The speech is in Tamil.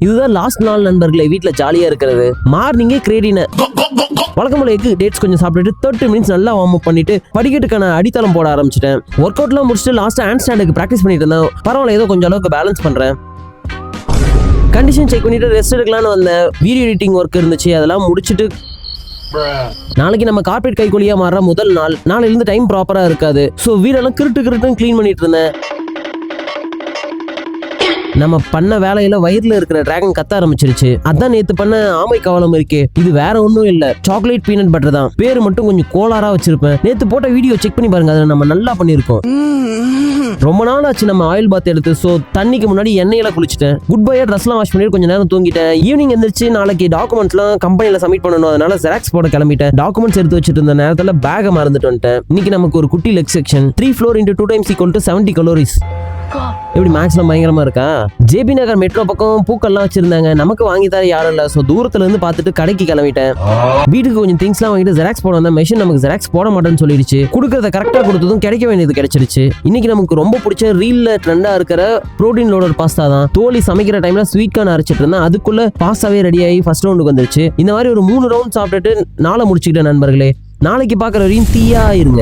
இதுதான் லாஸ்ட் நாள் நண்பர்களே வீட்டில் ஜாலியாக இருக்கிறது. மார்னிங்கே கிரேடின வழக்கம் போல எக்கு டேட்ஸ் கொஞ்சம் சாப்பிட்டுட்டு 30 மினிட்ஸ் நல்லா வார்ம் அப் பண்ணிட்டு படிக்கட்டுக்கான அடித்தளம் போட ஆரம்பிச்சிட்டேன். ஒர்க் அவுட்லாம் முடிச்சுட்டு லாஸ்ட் ஹேண்ட் ஸ்டாண்டுக்கு ப்ராக்டிஸ் பண்ணிட்டு இருந்தேன். பரவாயில்ல, ஏதோ கொஞ்சம் அளவுக்கு பேலன்ஸ் பண்றேன். கண்டிஷன் செக் பண்ணிட்டு ரெஸ்ட் எடுக்கலான்னு வந்தேன். வீடியோ எடிட்டிங் ஒர்க் இருந்துச்சு, அதெல்லாம் முடிச்சுட்டு நாளைக்கு நம்ம கார்பரேட் கைகூலியா மாற முதல் நாள். நாளையிலிருந்து டைம் ப்ராப்பரா இருக்காது. ஸோ வீடெல்லாம் கிருட்டுன்னு க்ளீன் பண்ணிட்டு இருந்தேன். நம்ம பண்ண வேலையில வயிறுல இருக்கிற டிராகன் கத்த ஆரம்பிச்சிருச்சு. அதான் நேத்து பண்ண ஆமை கவலம் இருக்கே, இது வேற ஒன்றும் இல்ல, சாக்லேட் பீனட் பட்டர் தான். பேரு மட்டும் கொஞ்சம் கோளாரா வச்சிருப்பேன். நேத்து போட்ட வீடியோ செக் பண்ணி பாருங்க, அதை நம்ம நல்லா பண்ணிருக்கோம். ரொம்ப நாள் ஆச்சு நம்ம ஆயில் பாத் எடுத்து. ஸோ தண்ணிக்கு முன்னாடி எண்ணெயில குளிச்சுட்டேன். குட் பையா ட்ரெஸ்லாம் வாஷ் பண்ணிட்டு கொஞ்ச நேரம் தூங்கிட்டேன். ஈவினிங் எந்திரிச்சு நாளைக்கு டாக்குமெண்ட்ஸ்லாம் கம்பெனில சப்மிட் பண்ணணும், அதனால ஜெராக்ஸ் போட கிளம்பிட்டேன். டாக்குமெண்ட்ஸ் எடுத்து வச்சுட்டு இருந்த நேரத்தில் பேகை மறந்துட்டு வந்துட்டேன். இன்னைக்கு நமக்கு ஒரு குட்டி leg section. 3 floor into 2 times equal to 70 calories. எப்படி மேக்ஸ்ல பயங்கரமா இருக்கா? ஜேபி நகர் மெட்ரோ பக்கம் பூக்கள்லாம் வச்சிருந்தாங்க. நமக்கு வாங்கி தர யாரும் இல்ல. ஸோ தூரத்துல இருந்து பார்த்துட்டு கடைக்கு கிளம்பிட்டேன். வீட்டுக்கு கொஞ்சம் திங்ஸ்லாம் வாங்கிட்டு ஜெராக்ஸ் போட வந்தா மெஷின் நமக்கு ஜெராக்ஸ் போட மாட்டேன்னு சொல்லிடுச்சு. கொடுக்கறத கரெக்டா கொடுத்ததும் கிடைக்க வேண்டியது கிடைச்சிருச்சு. இன்னைக்கு நமக்கு ரொம்ப பிடிச்ச ரீல்ல ட்ரெண்டா இருக்கிற புரோட்டீன் லோடர் பாஸ்தா தான். தோழி சமைக்கிற டைம்ல ஸ்வீட் கார்ன் அரைச்சிட்டு இருந்தேன். அதுக்குள்ள பாஸ்தாவே ரெடி ஆகி ஃபர்ஸ்ட் ரவுண்டுக்கு வந்துருச்சு. இந்த மாதிரி ஒரு 3 ரவுண்ட் சாப்பிட்டுட்டு நாளை முடிச்சுக்கிட்டேன் நண்பர்களே. நாளைக்கு பார்க்குற வரையும் தீயா இருங்க.